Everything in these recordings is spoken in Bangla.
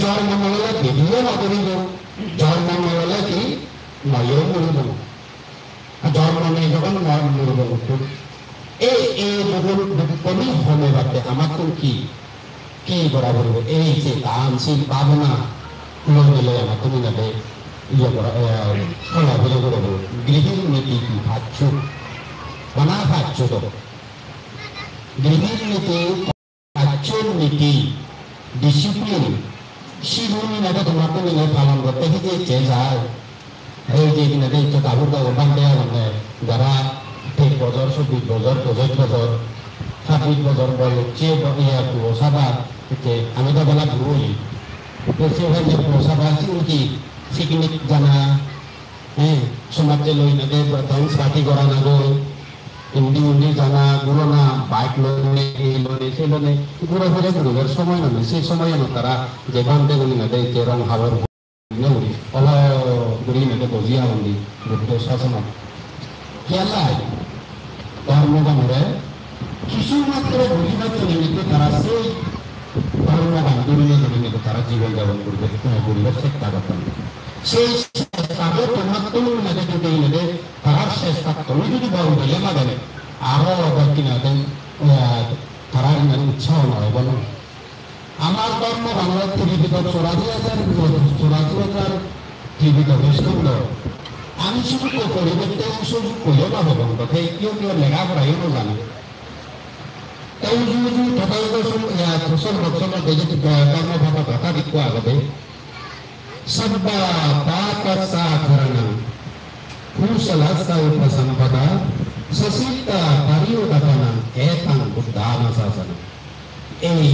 জন্মমঙ্গলে বিধিও নকরিব জন্মমঙ্গলে কি নয়ও মরিব জন্ম নেই যখন মরিব এই দুঃখনি হলে বাদে আমার তো কি করা বলবো এই যে দানশীল ভাবনা লৈ গেলে আমার তুমি যাতে ইয়ে করা খোলা বলে করবো গৃহীর নীতি কি ভাচ্ছ বানা ভাচ্ছ তো গৃহীর নীতি ভাচ্ছর নীতি ডিসিপ্লিন শিবুনি নাকি তোমার তুমি পালন করতে যে যায় এই যে কিনারে একটু কাপড় কাপড় বান্ধে মানে যারা 23 বছর 24 বছর 25 বছর 26 বছর বয়স যে সাদা আমি তো বলা ঘুরি সেখানে সাদা কি পিকনিক জানা হ্যাঁ সমাজে লই না ড্যান্স পার্টি করা না গো ইন্ডি জানা ঘুরো না বাইক লোনে এই লোনে সে লোনে ঘুরে ফিরে ঘুরবার সময় না সেই সময় তারা যে বান্ধে গুলি না দেয় রং হাওয়ার নেউরি অলা গুড়ি না বজিয়া বন্দি বুদ্ধ শাসন খেলাই ধর্মগামরে কিছু মাত্র বুঝিবার নিমিত্তে তারা সেই ধর্মগান দুর্নীতি নিমিত্তে তারা জীবন যাপন করবে পরিবার চেষ্টা করতেন সেই চেষ্টাকে তোমার তুমি মেঘে যদি মেঘে তারা চেষ্টা তুমি যদি বড় বলে মাগেন আরো আবার কিনা দেন তারা উৎসাহ নয় বলো আমার ধর্ম বাংলার টিভিতে 84,000 টিভিতে বিস্কুল আমি শুধু পরিবর্তে সুযোগ করিও না ভগবান কথা কেউ লেখাপড়াইও জানে ধর্ম কথা দিকো আগবে সব্বা পাপসা করণা কুশলস্তা উপসম্পদা সসিতা পরিয়োগতনা এতং বুদ্ধান শাসন এই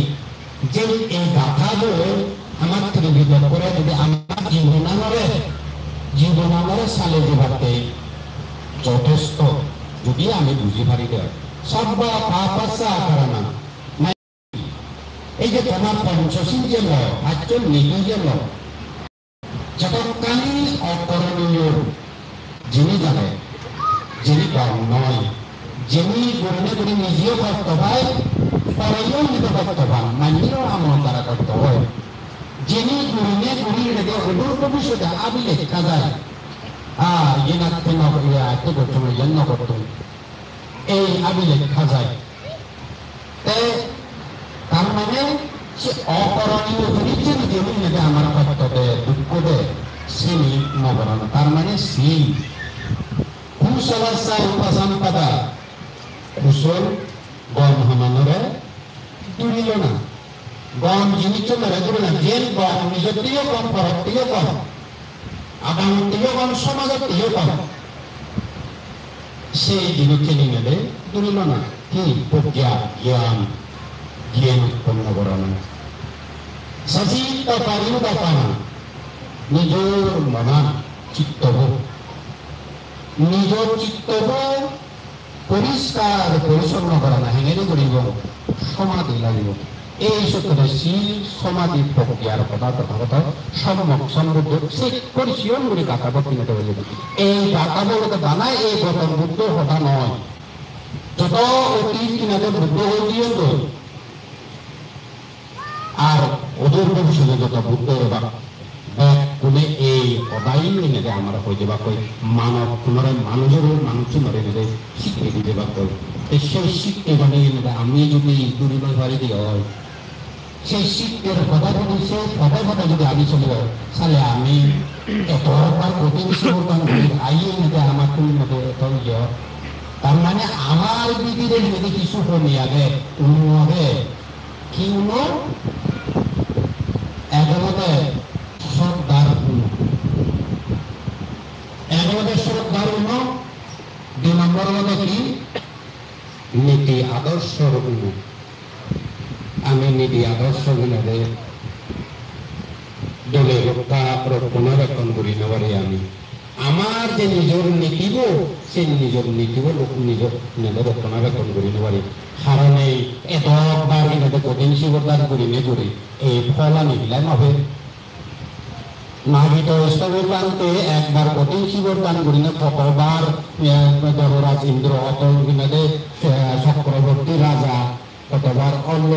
যে এই গাথাগুলো আমার থেকে বিপদ করে যদি আমার জীবনামরে সালে যাবাতে যথেষ্ট যদি আমি বুঝি পারি দেয় সব্বা পাপসা করণা এই যে তোমার পঞ্চশীল যে লয় আচল নীতি যে লয় যতখানি অকরণীয় যিনি জানে যিনি নয় যিনি গুণে গুণে নিজেও করতে হয় পরেও নিজে করতে পান মানিয়েও আমার দ্বারা করতে হয় যিনি গুণে গুণি রেখে অদূর ভবিষ্যতে আবি লেখা যায় ইনাতে নকরিয়া এত করতো জন্য করতো এই আবি লেখা যায় তার মানে সে অকরণীয় জিনিস যেমন নিজে আমার করতে দেয় দুঃখ দেয় সেই নবরণ তার মানে সেই কুশলস্তা উপসম্পদা কুশল গণ হমানরে তুলিল না গণ জিনিস মেরে তুলে না যে গণ নিজেও কম পরত্বেও কম আগামীও কম সমাজতেও কম সেই জিনিসকে নিয়ে তুলিল না কি প্রজ্ঞা জ্ঞান উৎপন্ন করা না সচিত পারিণতা নিজের মনা চিত্তবোধ নিজের চিত্তবোধ পরিষ্কার পরিচ্ছন্ন করা না হেঙেরে করিব সমাধি লাগিব এই সূত্রে শীল সমাধি প্রক্রিয়ার কথা তথাগত সম্যক সমৃদ্ধ সে পরিশীলন করে কাকাবত কিনে হয়ে যাবে এই কাকাবত দানা এই গৌতম বুদ্ধ কথা নয় যত অতীত কিনাতে বুদ্ধ হয়ে দিয়ে আর ওদের ভবিষ্যতে যত বুদ্ধ এবার কোনে এই অদায়ী নেবে আমার হয়ে যাবা কই মানব পুনরায় মানুষ নরে নেবে স্বীকৃতি দেবা কই সেই স্বীকৃতি বানিয়ে নেবে আমি যদি দূরে বাড়ি দিয়ে হয় সেই স্বীকৃতির কথা বলি সে কথা যদি আমি চলে যায় তাহলে আমি এতবার কঠিন সমর্থন করি আইয়ে নেবে আমার তুমি নেবে এত তার মানে আমার বিধিরে যদি কিছু কমে আগে হবে কি হলো এগারোতে শ্রদ্ধার দুই নম্বর হলো কি নীতি আদর্শ আমি নীতি আদর্শ গুণে দলে রক্ষণাবেক্ষণ করি নেবারে আমি আমার যে নিজের নীতিব সেই নিজের নীতিব নিজের রক্ষণাবেক্ষণ করি নেবারে কারণে এতবার কিনে কঠিন শিবদান করি নে করি এই ফল আনি দিলাই নবে নাগিত স্তবের প্রান্তে একবার কঠিন শিবদান করি না কতবার দেবরাজ ইন্দ্র অত কিনে চক্রবর্তী রাজা কতবার অল্ল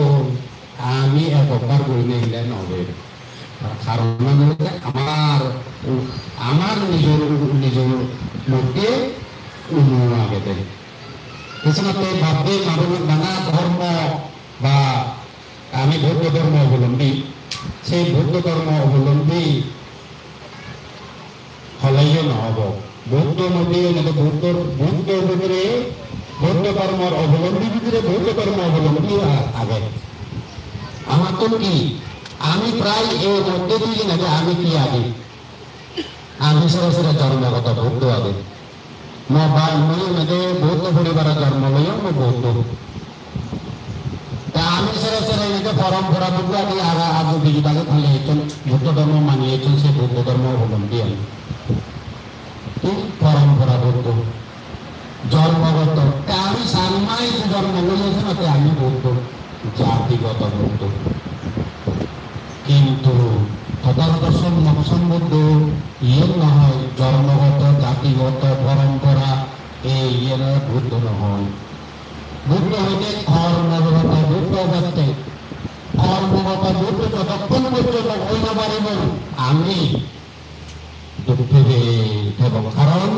আমি একবার করি নে দিলাই নবে কারণ আমার নিজের মধ্যে আগে দেয় এছাড়া ভাববে নানা ধর্ম বা আমি বৌদ্ধ ধর্ম অবলম্বী সেই বৌদ্ধ ধর্ম অবলম্বী হলেও নহব বৌদ্ধ নদী বৌদ্ধ ভিতরে বৌদ্ধ ধর্মের অবলম্বী ভিতরে বৌদ্ধ ধর্ম অবলম্বী আগে আমার তো কি আমি প্রায় এই মধ্যে দিয়ে নাকি আমি কি আগে আমি সরাসরি ধর্মগত বৌদ্ধ আগে বৌদ্ধ পরিবারের জন্ম লইও বৌদ্ধ আমি সরাসরি পরম্পরা বুদ্ধ আগে আগে বিজুটাকে খালিয়েছেন বৌদ্ধ ধর্ম মানিয়েছেন সে বৌদ্ধ ধর্ম অবলম্বী আমি পরম্পরা বৌদ্ধ জন্মগত আমি সান্মাই জন্ম লইয়েছেন আমি বৌদ্ধ জাতিগত বৌদ্ধ কিন্তু তথাগত সম্বন্ধ ইয়ে নহয় জন্মগত জাতিগত পরম্পরা এই ইয়ের বুদ্ধ নহয় বুদ্ধ হইতে কর্মগত বুদ্ধ করতে কর্মগত বুদ্ধ যতক্ষণ পর্যন্ত হইতে পারিব আমি কারণ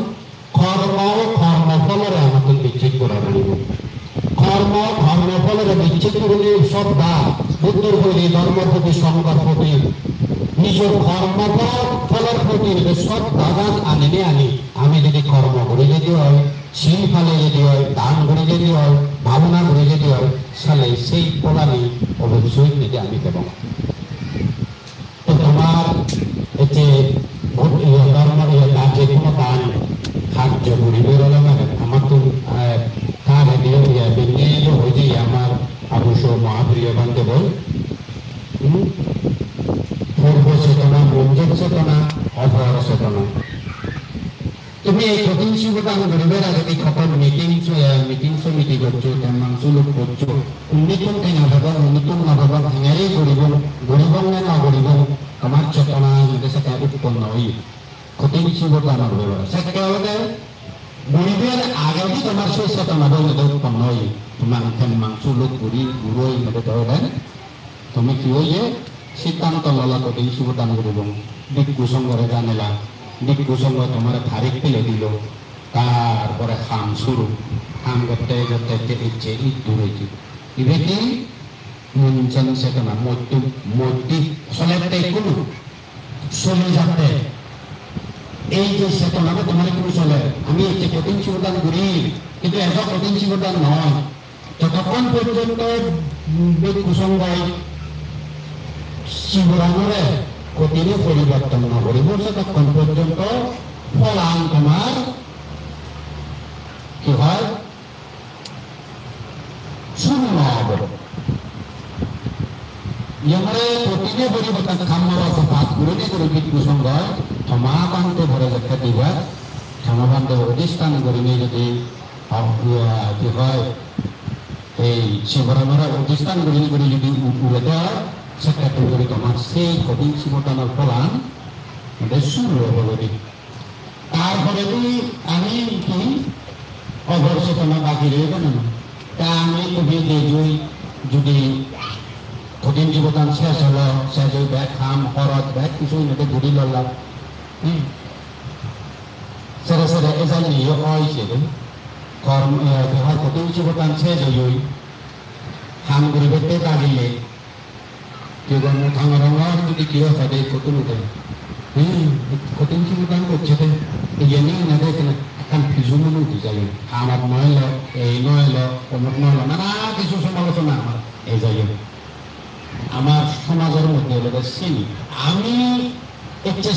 কর্মফলের আমাদের বিচ্ছেদ করা পারিব কর্মফলের বিচ্ছেদ করলে শ্রদ্ধা বুদ্ধর প্রতি ধর্মের প্রতি সংঘার প্রতি নিজের কর্মফলের প্রতি শ্রদ্ধাদান আনিলে আমি যদি কর্ম করে যদি হয় শিল ফালে যদি হয় দান করে যদি হয় ভাবনা করে যদি হয় তাহলে সেই ফলানি অবশ্যই যদি আমি দেব তো তোমার যে যে কোনো দান সাহায্য করিবে আমার তো তার বিজ্ঞানীয় হয়েছে আমার অবশ্য মহাপ্রিয় বান্ধব পূর্ব চেতনা মঞ্জক চেতনা অপর চেতনা তুমি এই কঠিন শিবদান গরিবের আগে কখন মিটিং সমিতি করছো তেমন সুলুক করছো উন্নীতন কেন ভাবা উন্নীতন না ভাবা ভাঙারি গরিব না গরিব আমার চেতনা আমাদের সাথে উৎপন্ন হই কঠিন শিবদান গরিবের সেটা হলে গরিবের আগে তোমার সেই চেতনা উৎপন্ন হই তোমার তেমন সুলুক করি গুরুই তুমি কি হইয়ে সিদ্ধান্ত ললা কঠিন শিবদান গরিব ভিক্ষু সংঘরে জানেলা ভিক্ষু সংঘ তোমার তারিখ পেলে দিল তারপরে খাম শুরু খাম করতে করতে ইচ্ছে ঈদ দূরেছি ইভে কি মুঞ্চন চেতনা মূর্তি চলে কোনো চলে যাতে এই যে চেতনা তোমার কোনো চলে আমি এতে কঠিন শিবদান করি কিন্তু এত কঠিন শিবদান নয় যতক্ষণ পর্যন্ত ভিক্ষু সংঘ শিবরামরে কঠিনে পরিবর্তন নকরিব ততক্ষণ পর্যন্ত ফলান তোমার কি হয় শূন্য হব ইয়ামরে কঠিনে পরিবর্তন খামরা পাত গুরুনি করে ভিক্ষু সংঘ ক্ষমাবান্তে ভরে দেখা দিবা ক্ষমাবান্তে অধিষ্ঠান করিনি যদি কি হয় এই শিবরামরা অধিষ্ঠান করিনি করে যদি উড়ে দেয় সেটা করে তোমার সেই কঠিন শিবদানের ফলান শুরু হবে তারপরে আমি কি অগর চেতনা বাকি রয়েছে না তা আমি তুমি যদি কঠিন জীবদান শেষ হলো শেষ হয়ে ব্যাগ খাম খরচ ব্যাগ কিছুই নাকি ঘুরি লড়লাম সেরে সেরে এজাল নিয়ে হয়েছে কর্ম কঠিন জীবদান শেষ হয়ে খাম ঘুরি বেতে লাগিলে কেউ থাঙার যদি কেউ থাকে কঠিন কঠিন জীবদান করছে এই নিয়ে না দেখে এখন ফিজুমন উঠে যাবে আমার নয় এই নয় অমুক নয় নানা কিছু সমালোচনা আমার এই যাই আমার সমাজের মধ্যে হলো চিনি আমি ইচ্ছে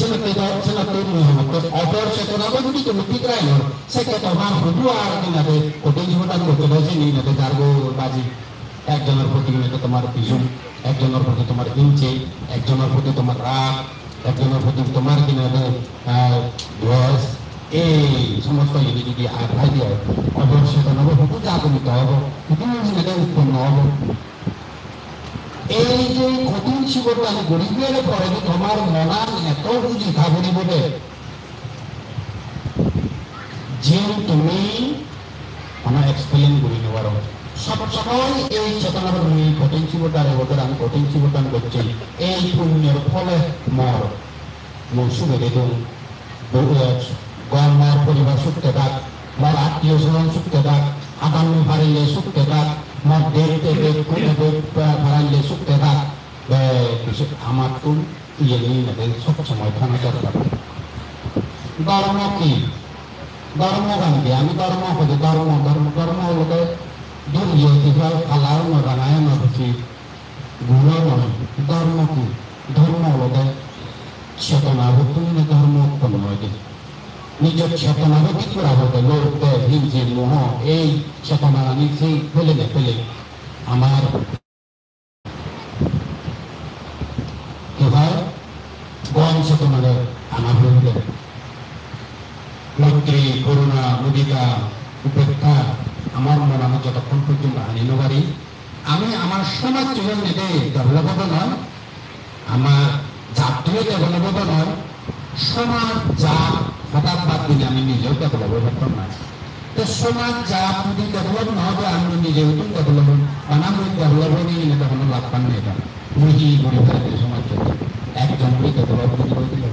অপর চেতনা যদি তুমি ঠিক রাখলো সেটা তোমার হুদু আর কিনাতে কঠিন জীবদান করতে পারছি নি না গার্গো বাজি একজনের প্রতি তোমার ফিজুম একজনের প্রতি তোমার হিংসে একজনের প্রতি তোমার রাগ একজনের প্রতি তোমার কিনা বয়স এই সমস্ত যদি আঘাত দিয়ে অবশ্যই হুটু জাগরিত হব হুটু উৎপন্ন হব এই যে কঠিন শিবদান গরিবের পরে তোমার মনার এত বুঝি খাবরি বলে যে তুমি আমার এক্সপ্লেন করি নেবার সবসময় এই চেতনার কঠিন চিবতার ওদের আমি কঠিন চিবতান করছি এই পুণ্যের ফলে মর সুখে দেখুন গড় পরিবার সুখে থাক মর আত্মীয় স্বজন সুখে থাক আদান হারিলে সুখে থাক মর দেখতে হারাইলে সুখে থাক আমার তো ইয়ে নেই সব সময় থানা দরকার ধর্ম কি ধর্মগান্ধী আমি ধর্ম হতে ধর্ম ধর্ম ধর্ম হলে দুর্নীতি কিভাবে খালাও না বানায় না খুশি গুণ নয় ধর্ম কি ধর্ম হলে চেতনাবতী ধর্ম উৎপন্ন হয় নিজের চেতনাবতী করা হতে লোক হিংসে মোহ এই চেতনা নিজেই ফেলে ফেলে আমার কি হয় গণ চেতনারে আনা হয়ে মৈত্রী করুণা মুদিতা উপেক্ষা আমার মনে আমি যতক্ষণ পর্যন্ত আনি পারি আমি আমার সমাজ জীবন নিতে ডেভেলপ হবে নয় আমার জাতীয় ডেভেলপ হবে নয় সমাজ জাত হঠাৎ বাদ দিলে আমি নিজেও ডেভেলপ করতাম না তো সমাজ জাত যদি ডেভেলপ না হবে আমি নিজেও তো ডেভেলপ আমি ডেভেলপ হয়ে নিয়ে তখন লাভ পান না এটা মুহি পরিবারের সমাজ একজন ডেভেলপ করে দিল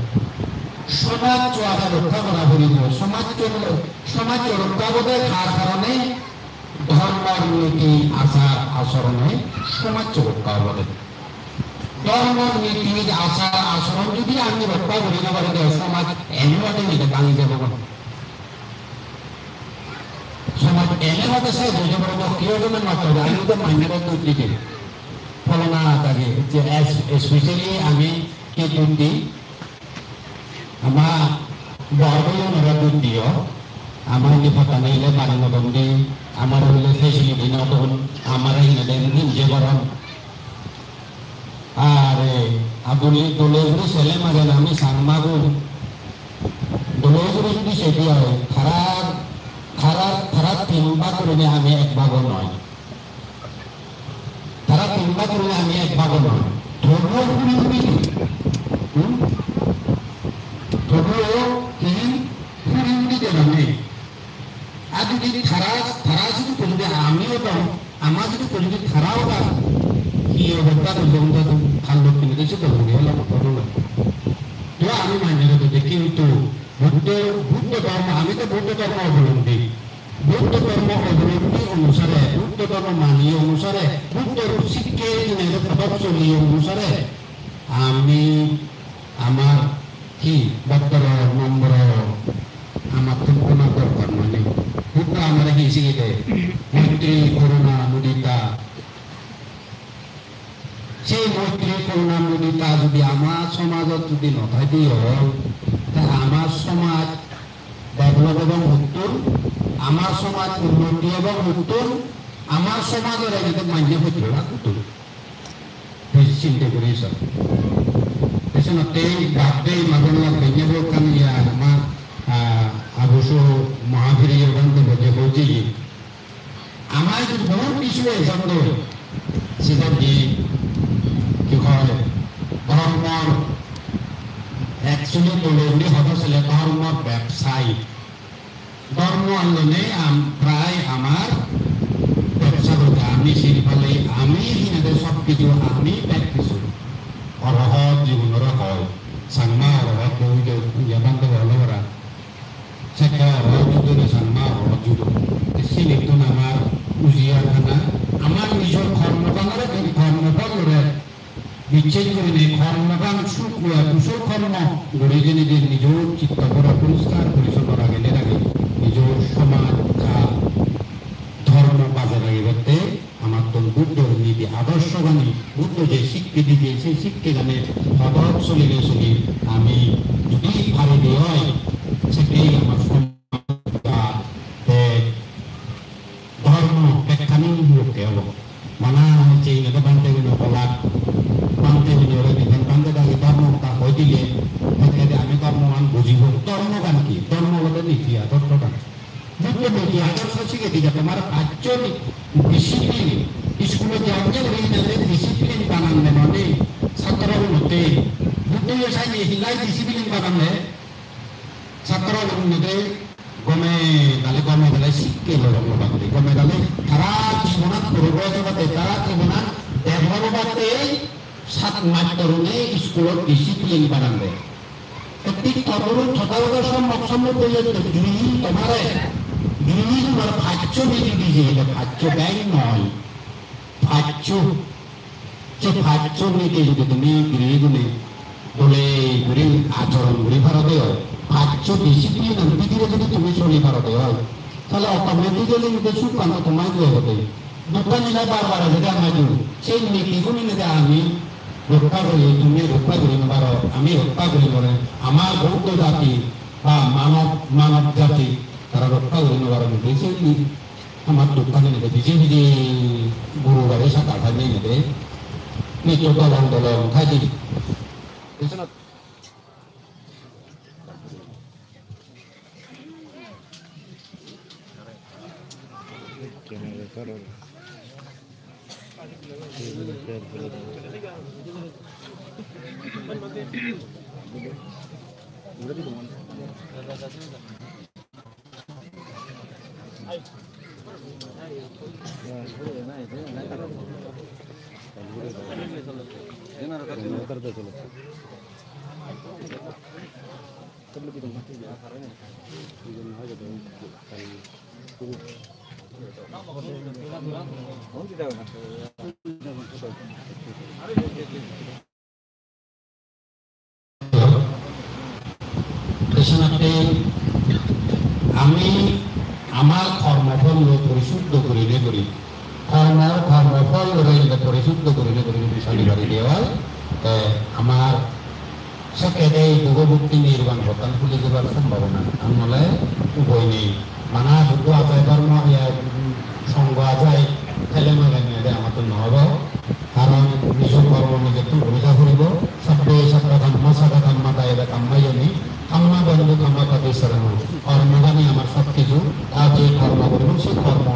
সমাজ চোয়াটা রক্ষা করা হইব সমাজ রক্ষা বোধের হার কারণে ধর্মের নীতি আচার আচরণে সমাজ রক্ষা হবে ধর্ম নীতি আচার আচরণ যদি আমি রক্ষা করি না পারি সমাজ এমনিভাবে নিতে ভাঙি যাব সমাজ এমনিভাবে সে বুঝে পড়ব কিরকমের মাত্র আমি তো মান্যতা দুধ দিতে ফলনা থাকে যে স্পেশালি আমি কি দুধ দিই আমার বড় মেরা দুধ দিও আমার যে ফাটা নিলে বাড়ি মতন দিই আমার হইলে ফেসিলিটি নতুন আমার নিজে গরম আর আবুলি দোলেগুলি ছেলে মাঝে আমি সাংমাগুন দোলেগুলি যদি সেটি হয় খারাপ খারাপ খারাপ 3 ভাগ করে আমি 1 ভাগও নয় খারাপ 3 ভাগ করে আমি 1 ভাগও নয় আমিও তো আমার যদি যদি খারাপ কি অবস্থা ভালো কিনে দিয়েছে তো আমি মানি রেখেছি কিন্তু বুদ্ধ ধর্ম আমি তো বৌদ্ধ ধর্ম অবলম্বী বৌদ্ধ ধর্ম অবলম্বী অনুসারে বৌদ্ধ ধর্ম মানি অনুসারে বৌদ্ধ শিক্ষে প্রভাবশালী অনুসারে আমি আমার কি ডক্টর নম্বর আমার তো কোনো দরকার মানে বুদ্ধ আমার কি শিখে মৈত্রী করুণা মুদিতা সেই মৈত্রী করুণা মুদিতা যদি আমার সমাজত যদি নথাকি হয় আমার সমাজ ডেভেলপ এবং উত্তর আমার সমাজ উন্নতি এবং উত্তর আমার সমাজের যাতে মান্য হইতে উত্তর চিন্তা করি স্যার বাদে মাগনা বেঞ্জাবো কান ইয়া আমার আবশ্য মহাবীর বন্ধ যে বলছি আমার যদি বহু কিছু শব্দ সেটা কি হয় ধর্ম একচুয়ালি বলে হতেছিল ধর্ম ব্যবসায়ী ধর্ম আন্দোলনে প্রায় আমার ব্যবসা করতে আমি শিল্পালে আমি সব কিছু আমি প্র্যাকটিস অরহত জীবনের হয় সাংমা অরহত ইয়াবান্ত ভালোরা সেটা অরহত যুদ্ধে সাংমা অরহত যুদ্ধ সিলেক্ট আমার উজিয়ার খানা আমার নিজের কর্মফলরে বিচ্ছেদ করে নেই কর্মকান কুশল কর্ম গড়ে যে নিজের নিজের চিত্ত করা পরিষ্কার পরিচ্ছন্ন রাখে নিজের সমাজ যা ধর্ম বাজারে করতে আমার তো বুদ্ধ নীতি আদর্শ গানে বুদ্ধ যে শিক্ষা দিকে সেই শিক্ষা গানে সদর চলিলে চলি আমি যদি ভালো দিয়ে হয় সেটাই আমার ধর্ম প্রেক্ষানি লোককে হব মানা হচ্ছে এটা বানতে গেলে বলার বানতে গেলে ওরা দিবেন বানতে থাকে ধর্ম তা হয়ে দিলে আমি ধর্মগান বুঝিব ধর্মগান কি ধর্ম বলে নীতি আদর্শগান বুদ্ধ নীতি আদর্শ শিখে দিকে তোমার কার্য ডিসিপ্লিন স্কুলে যাওয়া ডিসিপ্লিন বানালে মানে ছাত্রের মধ্যে বুদ্ধ সাইনে হিলাই ডিসিপ্লিন বানালে ছাত্রের মধ্যে গমে দালে শিক্ষে লড়ক বাদে গমে দালে তারা জীবনাত করব জগতে তারা জীবনাত ডেভেলপ বাদে সাত মাস তরুণে স্কুলত ডিসিপ্লিন বানাবে ঠিক তরুণ ছোটবেলা সম্মত গৃহী তোমারে গৃহী তোমার ভাজ্য নিয়ে দিয়েছে এটা ভাজ্য ব্যাংক নয় ভাজ্য যে ভাজ্য নিতে যদি তুমি গৃহগুলি বলে ঘুরি আচরণ ঘুরি ভারতে হয় ভাজ্য ডিসিপ্লিন ভিতরে যদি তুমি চলি ভারতে হয় তাহলে অটোমেটিক্যালি নিতে সুখান্ত তোমায় দিয়ে হতে দুঃখা নিলে বারবার যদি আমি দিই সেই নীতিগুলি নিতে আমি রক্ষা করি তুমি রক্ষা করি পারো আমি রক্ষা করি বলে আমার বৌদ্ধ জাতি বা মানব জাতি তারা রক্ষা করি পারো নিতে সেই আমার দুঃখা নিতে ভিজে ভিজে গুরু বাড়ি সাত আঠা নিয়ে নিতে নিত্য দলং থাকি আমি আমার কর্মফল পরিশুদ্ধ করিলে করি কর্মফল পরিশুদ্ধ করিলে করি বিষয় বাড়ি দেওয়া আমার সেক্ষেত্রে ভোগভুক্তি নির্বাণ ভোটান খুলে দেওয়ার সম্ভাবনা নহলে উভয় নেই মানা যুদ্ধ আছে ধর্ম সঙ্গ আছে খেলে মেলে আমার তো নহব কারণ নিজৰ কর্ম নিজে তো ভূমিকা করিব সবে সত্য কাম্মা দায়রা কাম্মায়নি কাম্মা বন্ধু কাম্মা পাতিসরণ কর্মগানে আমার সব কিছু আর যে কর্ম করব সেই কর্ম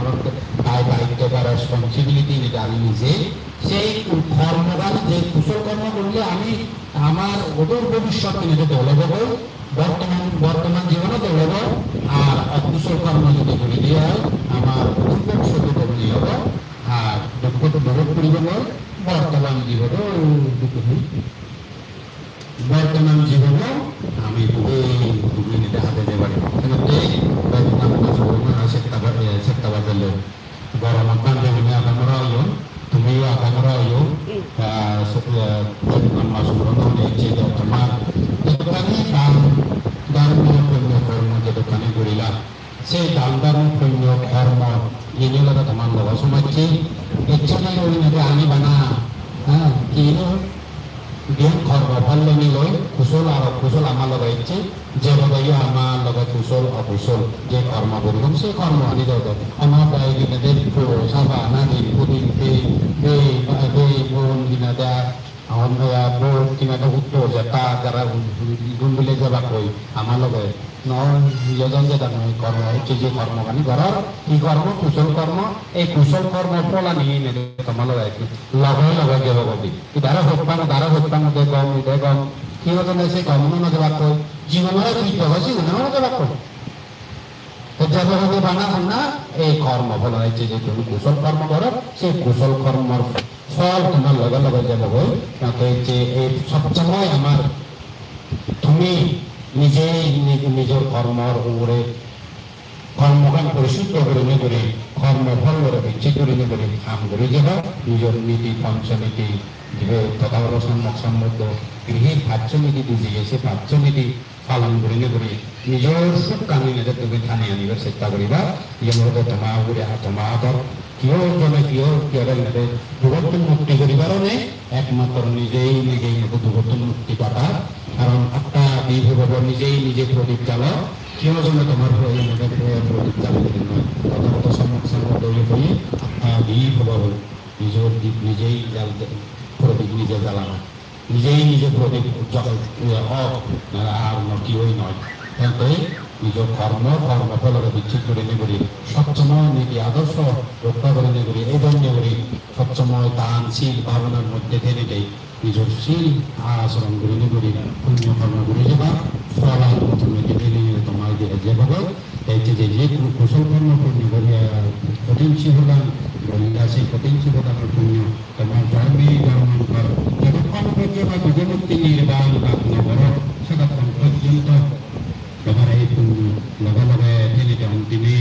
দায়িত্ব বা রেসপন্সিবিলিটি যেটা আমি নিজে সেই কর্মগান যে কুশল কর্ম করলে আমি আমার অদূর ভবিষ্যৎ নিজে দৌড়ব বর্তমান জীবনে দৌড়ব আর অকুশল কর্ম যদি করে দিয়ে হয় আমার ভবিষ্যতে দৌড়ি হব আর দুঃখটা দৌড় করিব বর্তমান জীবনে আমি খুবই নিতে হাতে যেতে পারি সেটা বাজালে গরম panjabi akan merayu tumiyo akan merayu masuk rono cedok teman dekani dan punya kormo jedokani gorila se dan punya kormo ini lah teman bawa sumaci ecana ini nanti ani bana kilo dia kormo palle ni loy kusul amal logaitce যেভাবে আমার লগে কুশল অকুশল যে কর্ম করলাম সেই কর্ম আনি দাও আমার বাই কিনা দেখো সাবা না দিন পুদিন বোন কিনা দা আমার বোন কিনা দা উত্তর যেটা যারা গুন্ডুলে যাবা কই আমার লগে নজন যে নয় কর্ম হচ্ছে যে কর্মখানি করার কি কর্ম কুশল কর্ম এই কুশল কর্ম ফলা নিয়ে নেবে তোমার লগে যাব বলি দ্বারা হত্যাং দেখম কি হতো না সে কর্ম না যাবা কই জীবনের কি প্রবাসী উন্নয়ন বাক্য যেভাবে বানাবো না এই কর্ম ফল হয়েছে যে তুমি কুশল কর্ম করো সেই কুশল কর্মর ফল তোমার লগে লগে যে হবে যে এই সবসময় আমার তুমি নিজেই নিজের কর্মর উপরে কর্মকান পরিশুদ্ধ করে করে কর্মফল করে বিচ্ছিন্ন করে কাম করে যাবা নিজের নীতি পঞ্চনীতি তথাবরসম্মত গৃহী ভাজ্যনীতি দিয়ে সে ভাজ্যনীতি পালন করে নিজের সুখ কামি নিজে তুমি থানি আনিবার চেষ্টা করিবা ইয়ে তোমার কিয় জনে কিয় নেবে দুর্বর্তন মুক্তি করিবার একমাত্র নিজেই দুর্বর্তন মুক্তি পাতা কারণ একটা দ্বীপ হব নিজে প্রদীপ জ্বালা কিয় জনে তোমার প্রদীপ জ্বালাতে নয় প্রথমত সম্মুখ দৌড়ে বলি একটা দ্বীপ হব নিজের দ্বীপ নিজেই প্রদীপ নিজে জ্বালানো নিজে প্রদীপ আর কেউই নয় তাই নিজের কর্মফলরে বিচ্ছিন্ন করে নেগরি সবসময় নীতি আদর্শ রক্ষা করে নেগরি এই জন্য করি সবসময় দান শীল ভাবনার মধ্যে ঠেলে দেয় নিজের শীল আচরণ করে নেগরি পুণ্য কর্ম করে যাবা ফল তুমি তোমার যেভাবে এই যে কুশল কর্ম পুণ্য করিয়া potensi hudang berindasi potensi hudang punya teman kami jangan jadikan bagaimana bagaimana nirban tak nabaro sakat konjunto kamar itu laga-laga ini dan ini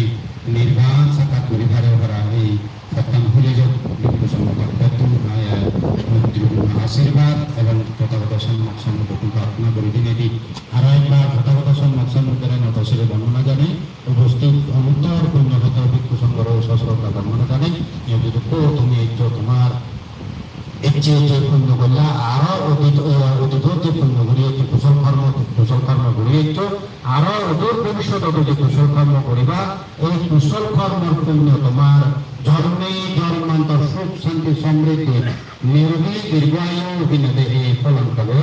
nirban sakat beribara berahi katan hulejot dikusama betul ayah menerima आशीर्वाद एवं kota-kota sama berkumpulnya berdiri di arahnya kota-kota sama dengan atau sudah bangun jane উপস্থিত অন্তর পুণ্যকথা ভিক্ষু সংগ্রহ সশস্ত্র কর্মনা জানে নিয়মিত তুমি তোমার ইচ্ছে যে পুণ্য করলে আরো অতীত যে পুণ্য করিয়েছে কুশল কর্ম করিয়েছ আরো অদূর ভবিষ্যৎ যে কুশল কর্ম করিবা এই কুশল কর্মের পুণ্য তোমার জন্মে জন্মান্তর সুখ শান্তি সমৃদ্ধি নির্ভীক দীর্ঘায়ু দিনে ফলন করে